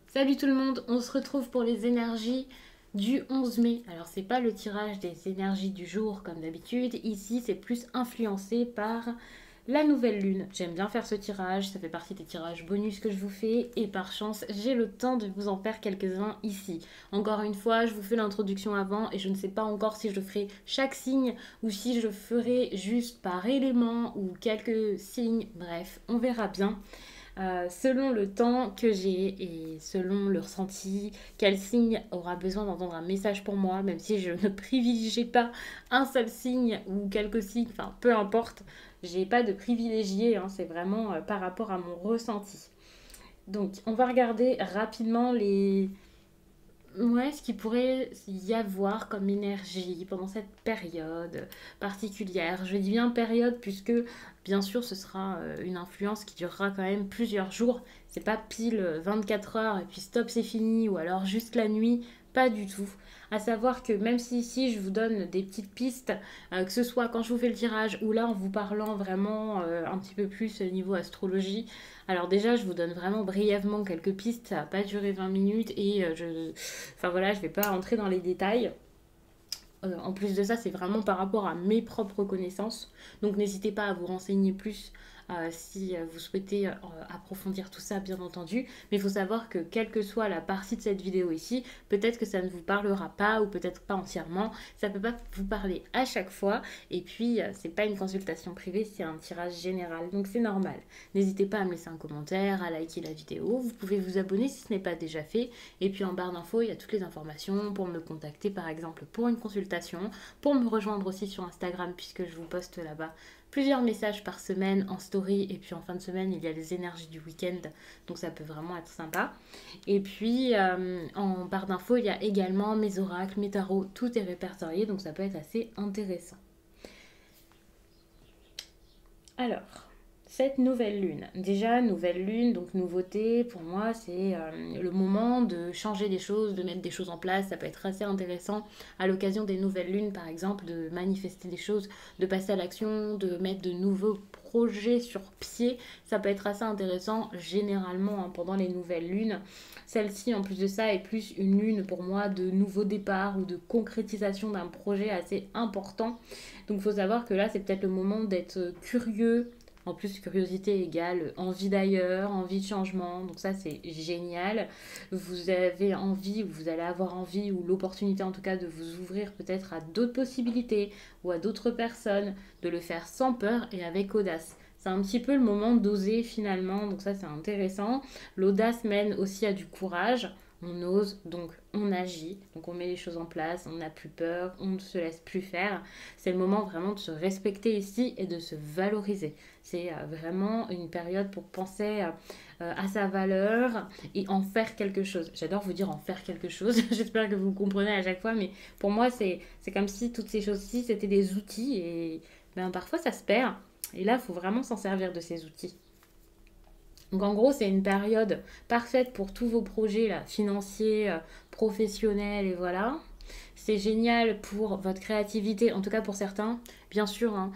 Salut tout le monde, on se retrouve pour les énergies du 11 mai. Alors c'est pas le tirage des énergies du jour comme d'habitude, ici c'est plus influencé par la nouvelle lune. J'aime bien faire ce tirage, ça fait partie des tirages bonus que je vous fais et par chance j'ai le temps de vous en faire quelques-uns ici. Encore une fois, je vous fais l'introduction avant et je ne sais pas encore si je ferai chaque signe ou si je ferai juste par élément ou quelques signes, bref, on verra bien. Selon le temps que j'ai et selon le ressenti, quel signe aura besoin d'entendre un message pour moi, même si je ne privilégie pas un seul signe ou quelques signes, enfin peu importe, j'ai pas de privilégié, hein, c'est vraiment par rapport à mon ressenti. Donc on va regarder rapidement ce qu'il pourrait y avoir comme énergie pendant cette période particulière. Je dis bien période puisque bien sûr ce sera une influence qui durera quand même plusieurs jours. C'est pas pile 24 heures et puis stop c'est fini ou alors juste la nuit. Pas du tout. À savoir que même si ici je vous donne des petites pistes, que ce soit quand je vous fais le tirage ou là en vous parlant vraiment un petit peu plus niveau astrologie, alors déjà je vous donne vraiment brièvement quelques pistes, ça va pas durer 20 minutes et enfin voilà, je vais pas entrer dans les détails. En plus de ça, c'est vraiment par rapport à mes propres connaissances. Donc n'hésitez pas à vous renseigner plus si vous souhaitez approfondir tout ça, bien entendu. Mais il faut savoir que quelle que soit la partie de cette vidéo ici, peut-être que ça ne vous parlera pas ou peut-être pas entièrement. Ça ne peut pas vous parler à chaque fois. Et puis, c'est pas une consultation privée, c'est un tirage général. Donc c'est normal. N'hésitez pas à me laisser un commentaire, à liker la vidéo. Vous pouvez vous abonner si ce n'est pas déjà fait. Et puis en barre d'infos, il y a toutes les informations pour me contacter par exemple pour une consultation, pour me rejoindre aussi sur Instagram puisque je vous poste là-bas plusieurs messages par semaine en story et puis en fin de semaine il y a les énergies du week-end donc ça peut vraiment être sympa. Et puis en barre d'infos il y a également mes oracles, mes tarots, tout est répertorié donc ça peut être assez intéressant. Alors, cette nouvelle lune. Déjà, nouvelle lune, donc nouveauté, pour moi, c'est le moment de changer des choses, de mettre des choses en place. Ça peut être assez intéressant à l'occasion des nouvelles lunes, par exemple, de manifester des choses, de passer à l'action, de mettre de nouveaux projets sur pied. Ça peut être assez intéressant généralement hein, pendant les nouvelles lunes. Celle-ci, en plus de ça, est plus une lune pour moi de nouveau départ ou de concrétisation d'un projet assez important. Donc il faut savoir que là, c'est peut-être le moment d'être curieux. En plus, curiosité égale envie d'ailleurs, envie de changement. Donc ça, c'est génial. Vous avez envie, ou vous allez avoir envie, ou l'opportunité en tout cas de vous ouvrir peut-être à d'autres possibilités ou à d'autres personnes, de le faire sans peur et avec audace. C'est un petit peu le moment d'oser finalement, donc ça c'est intéressant. L'audace mène aussi à du courage. On ose, donc on agit, donc on met les choses en place, on n'a plus peur, on ne se laisse plus faire. C'est le moment vraiment de se respecter ici et de se valoriser. C'est vraiment une période pour penser à sa valeur et en faire quelque chose. J'adore vous dire en faire quelque chose, j'espère que vous comprenez à chaque fois, mais pour moi c'est comme si toutes ces choses-ci c'était des outils et ben, parfois ça se perd. Et là, il faut vraiment s'en servir de ces outils. Donc en gros, c'est une période parfaite pour tous vos projets là, financiers, professionnels et voilà. C'est génial pour votre créativité, en tout cas pour certains. Bien sûr, hein,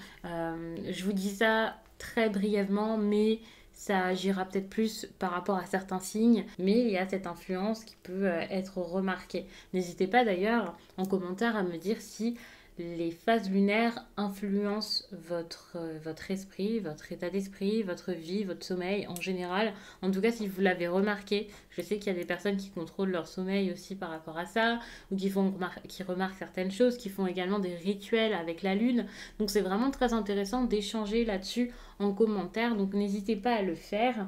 je vous dis ça très brièvement, mais ça agira peut-être plus par rapport à certains signes, mais il y a cette influence qui peut être remarquée. N'hésitez pas d'ailleurs en commentaire à me dire si les phases lunaires influencent votre esprit, votre état d'esprit, votre vie, votre sommeil en général. En tout cas, si vous l'avez remarqué, je sais qu'il y a des personnes qui contrôlent leur sommeil aussi par rapport à ça, ou qui remarquent certaines choses, qui font également des rituels avec la lune. Donc c'est vraiment très intéressant d'échanger là-dessus en commentaire. Donc n'hésitez pas à le faire.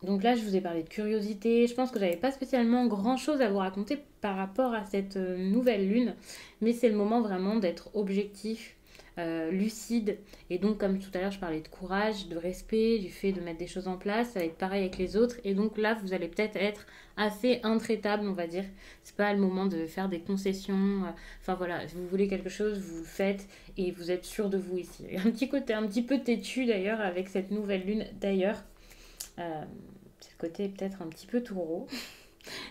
Donc là, je vous ai parlé de curiosité. Je pense que j'avais pas spécialement grand-chose à vous raconter par rapport à cette nouvelle lune, mais c'est le moment vraiment d'être objectif, lucide. Et donc, comme tout à l'heure, je parlais de courage, de respect, du fait de mettre des choses en place. Ça va être pareil avec les autres. Et donc là, vous allez peut-être être assez intraitable, on va dire. C'est pas le moment de faire des concessions. Enfin voilà, si vous voulez quelque chose, vous le faites et vous êtes sûr de vous ici. Il y a un petit côté un petit peu têtu d'ailleurs avec cette nouvelle lune d'ailleurs. C'est le côté peut-être un petit peu taureau.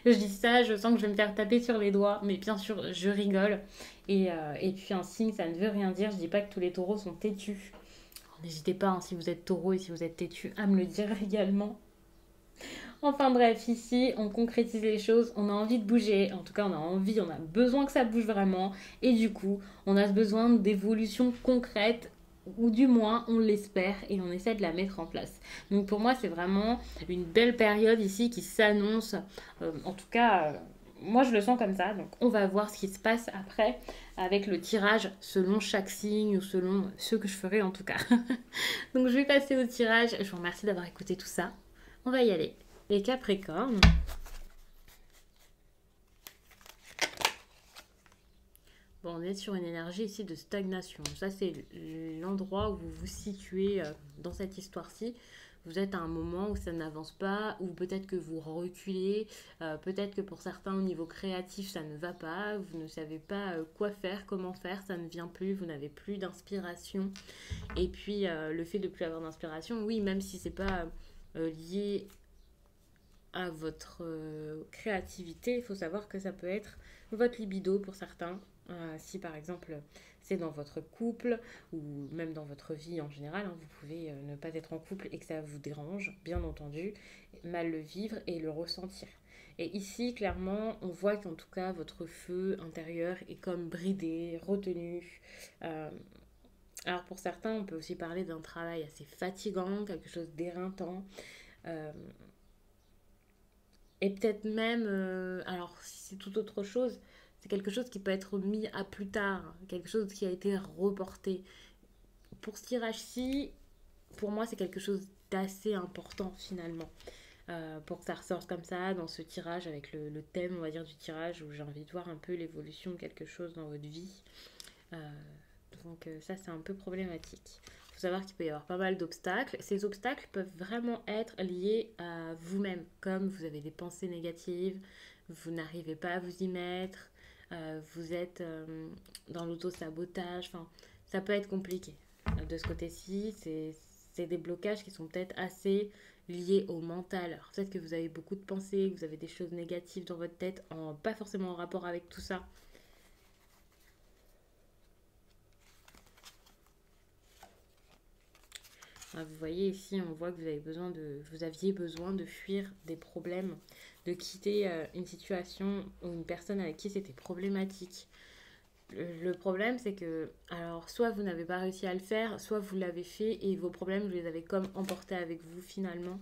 Je dis ça, je sens que je vais me faire taper sur les doigts, mais bien sûr, je rigole. Et puis un signe, ça ne veut rien dire. Je dis pas que tous les taureaux sont têtus. N'hésitez pas, hein, si vous êtes taureau et si vous êtes têtu, à me le dire également. Enfin bref, ici, on concrétise les choses, on a envie de bouger, en tout cas on a envie, on a besoin que ça bouge vraiment, et du coup, on a besoin d'évolutions concrètes, ou du moins on l'espère, et on essaie de la mettre en place. Donc pour moi, c'est vraiment une belle période ici qui s'annonce, en tout cas... moi, je le sens comme ça, donc on va voir ce qui se passe après avec le tirage selon chaque signe ou selon ce que je ferai en tout cas. Donc je vais passer au tirage. Je vous remercie d'avoir écouté tout ça. On va y aller. Les Capricornes. Bon, on est sur une énergie ici de stagnation. Ça, c'est l'endroit où vous vous situez dans cette histoire-ci. Vous êtes à un moment où ça n'avance pas, ou peut-être que vous reculez, peut-être que pour certains au niveau créatif ça ne va pas, vous ne savez pas quoi faire, comment faire, ça ne vient plus, vous n'avez plus d'inspiration. Et puis le fait de ne plus avoir d'inspiration, oui, même si c'est pas lié à votre créativité, il faut savoir que ça peut être votre libido pour certains. Si par exemple c'est dans votre couple ou même dans votre vie en général, hein, vous pouvez ne pas être en couple et que ça vous dérange, bien entendu, mal le vivre et le ressentir. Et ici, clairement, on voit qu'en tout cas, votre feu intérieur est comme bridé, retenu. Euh, alors pour certains, on peut aussi parler d'un travail assez fatigant, quelque chose d'éreintant. Euh, Et peut-être même, alors si c'est tout autre chose, c'est quelque chose qui peut être mis à plus tard, quelque chose qui a été reporté. Pour ce tirage-ci, pour moi, c'est quelque chose d'assez important finalement. Pour que ça ressorte comme ça dans ce tirage avec le thème, on va dire, du tirage où j'ai envie de voir un peu l'évolution de quelque chose dans votre vie. Euh, donc ça, c'est un peu problématique. Il faut savoir qu'il peut y avoir pas mal d'obstacles. Ces obstacles peuvent vraiment être liés à vous-même, comme vous avez des pensées négatives, vous n'arrivez pas à vous y mettre, vous êtes dans l'auto-sabotage. Enfin, ça peut être compliqué. De ce côté-ci, c'est des blocages qui sont peut-être assez liés au mental. Alors peut-être que vous avez beaucoup de pensées, que vous avez des choses négatives dans votre tête, pas forcément en rapport avec tout ça. Vous voyez ici, on voit que vous aviez besoin de fuir des problèmes, de quitter une situation ou une personne avec qui c'était problématique. Le problème, c'est que, alors, soit vous n'avez pas réussi à le faire, soit vous l'avez fait et vos problèmes, vous les avez comme emportés avec vous finalement.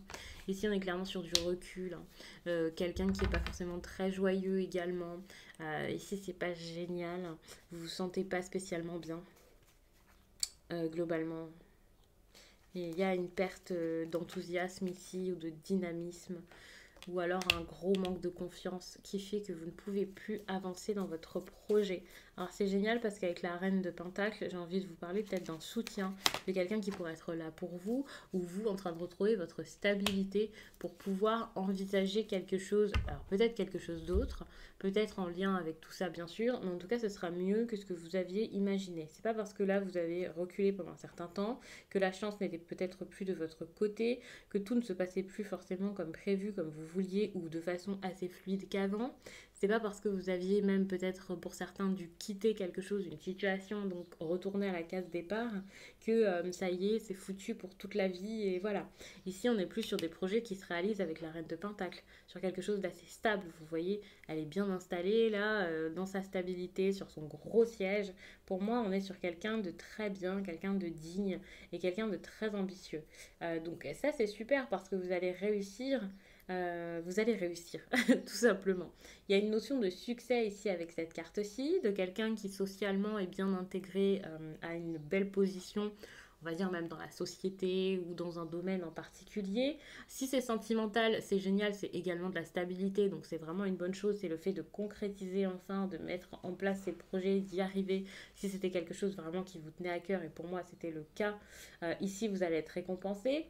Ici, on est clairement sur du recul, hein. Quelqu'un qui n'est pas forcément très joyeux également. Ici, c'est pas génial, hein. Vous vous sentez pas spécialement bien, globalement. Et il y a une perte d'enthousiasme ici ou de dynamisme ou alors un gros manque de confiance qui fait que vous ne pouvez plus avancer dans votre projet. Alors c'est génial parce qu'avec la reine de Pentacle, j'ai envie de vous parler peut-être d'un soutien, de quelqu'un qui pourrait être là pour vous, ou vous en train de retrouver votre stabilité pour pouvoir envisager quelque chose, alors peut-être quelque chose d'autre, peut-être en lien avec tout ça bien sûr, mais en tout cas ce sera mieux que ce que vous aviez imaginé. C'est pas parce que là vous avez reculé pendant un certain temps, que la chance n'était peut-être plus de votre côté, que tout ne se passait plus forcément comme prévu, comme vous vouliez ou de façon assez fluide qu'avant. C'est pas parce que vous aviez même peut-être pour certains dû quitter quelque chose, une situation, donc retourner à la case départ, que ça y est, c'est foutu pour toute la vie et voilà. Ici, on est plus sur des projets qui se réalisent avec la reine de Pentacle, sur quelque chose d'assez stable. Vous voyez, elle est bien installée là, dans sa stabilité, sur son gros siège. Pour moi, on est sur quelqu'un de très bien, quelqu'un de digne et quelqu'un de très ambitieux. Donc ça, c'est super parce que vous allez réussir. Tout simplement. Il y a une notion de succès ici avec cette carte-ci, de quelqu'un qui socialement est bien intégré à une belle position, on va dire même dans la société ou dans un domaine en particulier. Si c'est sentimental, c'est génial, c'est également de la stabilité, donc c'est vraiment une bonne chose, c'est le fait de concrétiser enfin, de mettre en place ces projets, d'y arriver. Si c'était quelque chose vraiment qui vous tenait à cœur, et pour moi c'était le cas, ici vous allez être récompensé.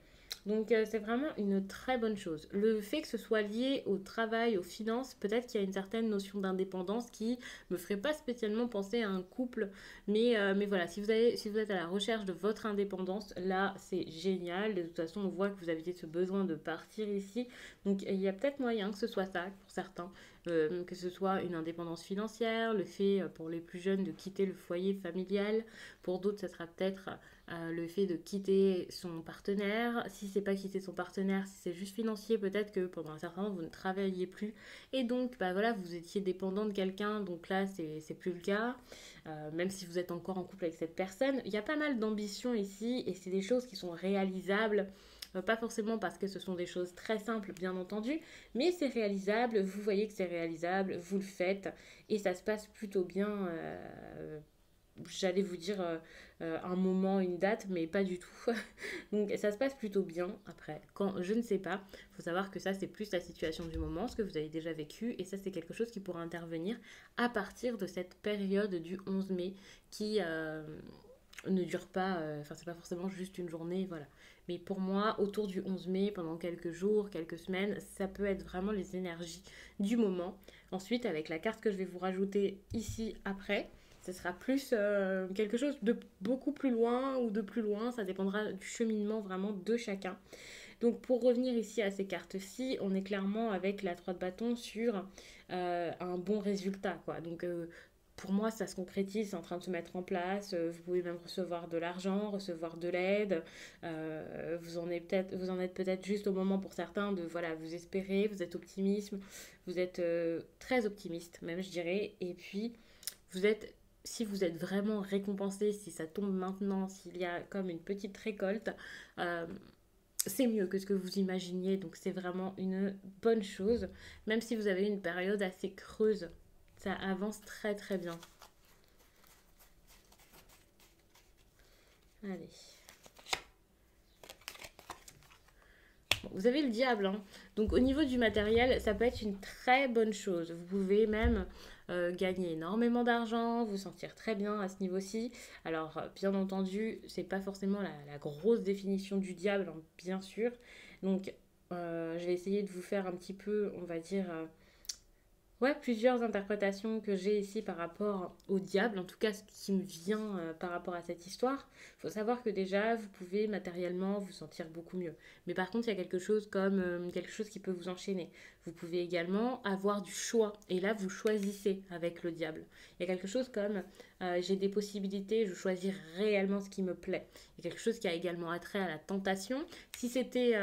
Donc c'est vraiment une très bonne chose. Le fait que ce soit lié au travail, aux finances, peut-être qu'il y a une certaine notion d'indépendance qui me ferait pas spécialement penser à un couple. Mais voilà, si vous êtes à la recherche de votre indépendance, là c'est génial. De toute façon, on voit que vous aviez ce besoin de partir ici. Donc il y a peut-être moyen que ce soit ça. Pour certains, que ce soit une indépendance financière, le fait pour les plus jeunes de quitter le foyer familial, pour d'autres ça sera peut-être le fait de quitter son partenaire, si c'est pas quitter son partenaire, si c'est juste financier, peut-être que pendant un certain temps vous ne travailliez plus et donc bah voilà, vous étiez dépendant de quelqu'un, donc là c'est plus le cas. Même si vous êtes encore en couple avec cette personne. Il y a pas mal d'ambitions ici et c'est des choses qui sont réalisables. Pas forcément parce que ce sont des choses très simples, bien entendu, mais c'est réalisable, vous voyez que c'est réalisable, vous le faites et ça se passe plutôt bien. J'allais vous dire un moment, une date, mais pas du tout. Donc ça se passe plutôt bien. Après, quand je ne sais pas, il faut savoir que ça c'est plus la situation du moment, ce que vous avez déjà vécu, et ça c'est quelque chose qui pourra intervenir à partir de cette période du 11 mai qui ne dure pas, enfin c'est pas forcément juste une journée, voilà. Mais pour moi, autour du 11 mai, pendant quelques jours, quelques semaines, ça peut être vraiment les énergies du moment. Ensuite, avec la carte que je vais vous rajouter ici après, ce sera plus quelque chose de beaucoup plus loin ou de plus loin, ça dépendra du cheminement vraiment de chacun. Donc pour revenir ici à ces cartes-ci, on est clairement avec la 3 de bâton sur un bon résultat, quoi. Donc pour moi, ça se concrétise, c'est en train de se mettre en place. Vous pouvez même recevoir de l'argent, recevoir de l'aide. Vous en êtes peut-être juste au moment pour certains de voilà, vous espérez, vous êtes optimiste, vous êtes très optimiste même, je dirais. Et puis vous êtes si vous êtes vraiment récompensé, si ça tombe maintenant, s'il y a comme une petite récolte, euh, c'est mieux que ce que vous imaginiez. Donc c'est vraiment une bonne chose, même si vous avez une période assez creuse. Ça avance très très bien. Allez. Bon, vous avez le diable, hein. Donc au niveau du matériel, ça peut être une très bonne chose. Vous pouvez même gagner énormément d'argent, vous sentir très bien à ce niveau-ci. Alors bien entendu, c'est pas forcément la grosse définition du diable, hein, bien sûr. Donc je vais essayer de vous faire un petit peu, on va dire, ouais, plusieurs interprétations que j'ai ici par rapport au diable, en tout cas ce qui me vient par rapport à cette histoire. Il faut savoir que déjà, vous pouvez matériellement vous sentir beaucoup mieux. Mais par contre, il y a quelque chose comme quelque chose qui peut vous enchaîner. Vous pouvez également avoir du choix, et là, vous choisissez avec le diable. Il y a quelque chose comme j'ai des possibilités, je choisis réellement ce qui me plaît. Il y a quelque chose qui a également attrait à la tentation. Si c'était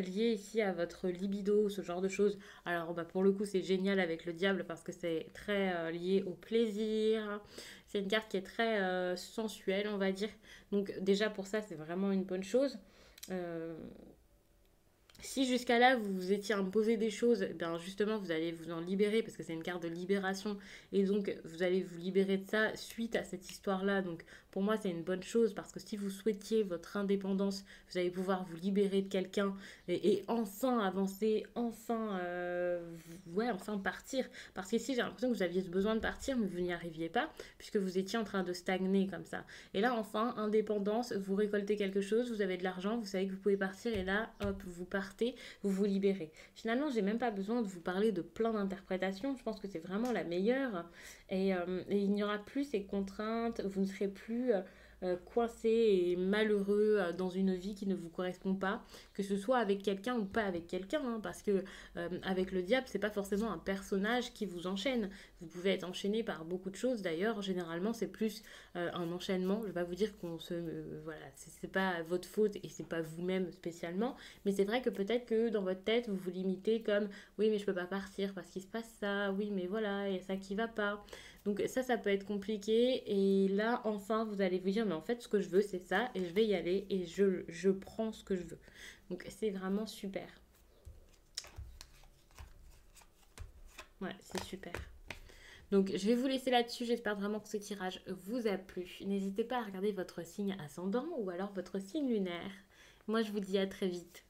lié ici à votre libido, ce genre de choses, alors bah, pour le coup c'est génial avec le diable parce que c'est très lié au plaisir. C'est une carte qui est très sensuelle on va dire. Donc déjà pour ça c'est vraiment une bonne chose. Euh, Si jusqu'à là vous vous étiez imposé des choses, eh bien justement vous allez vous en libérer parce que c'est une carte de libération et donc vous allez vous libérer de ça suite à cette histoire-là. Donc pour moi c'est une bonne chose parce que si vous souhaitiez votre indépendance, vous allez pouvoir vous libérer de quelqu'un et enfin avancer, enfin ouais enfin partir. Parce qu'ici j'ai l'impression que vous aviez ce besoin de partir mais vous n'y arriviez pas puisque vous étiez en train de stagner comme ça. Et là enfin indépendance, vous récoltez quelque chose, vous avez de l'argent, vous savez que vous pouvez partir et là hop vous partez, vous vous libérez. Finalement, j'ai même pas besoin de vous parler de plein d'interprétations. Je pense que c'est vraiment la meilleure. Et il n'y aura plus ces contraintes. Vous ne serez plus coincé et malheureux dans une vie qui ne vous correspond pas, que ce soit avec quelqu'un ou pas avec quelqu'un, hein, parce que avec le diable, c'est pas forcément un personnage qui vous enchaîne. Vous pouvez être enchaîné par beaucoup de choses. D'ailleurs, généralement, c'est plus un enchaînement. Je vais pas vous dire qu'on se, voilà, c'est pas votre faute et c'est pas vous-même spécialement, mais c'est vrai que peut-être que dans votre tête, vous vous limitez comme oui, mais je peux pas partir parce qu'il se passe ça, oui, mais voilà, il y a ça qui va pas. Donc ça peut être compliqué. Et là, enfin, vous allez vous dire, mais en fait, ce que je veux, c'est ça, et je vais y aller, et je prends ce que je veux. Donc c'est vraiment super. Ouais, c'est super. Donc je vais vous laisser là-dessus, j'espère vraiment que ce tirage vous a plu. N'hésitez pas à regarder votre signe ascendant ou alors votre signe lunaire. Moi je vous dis à très vite.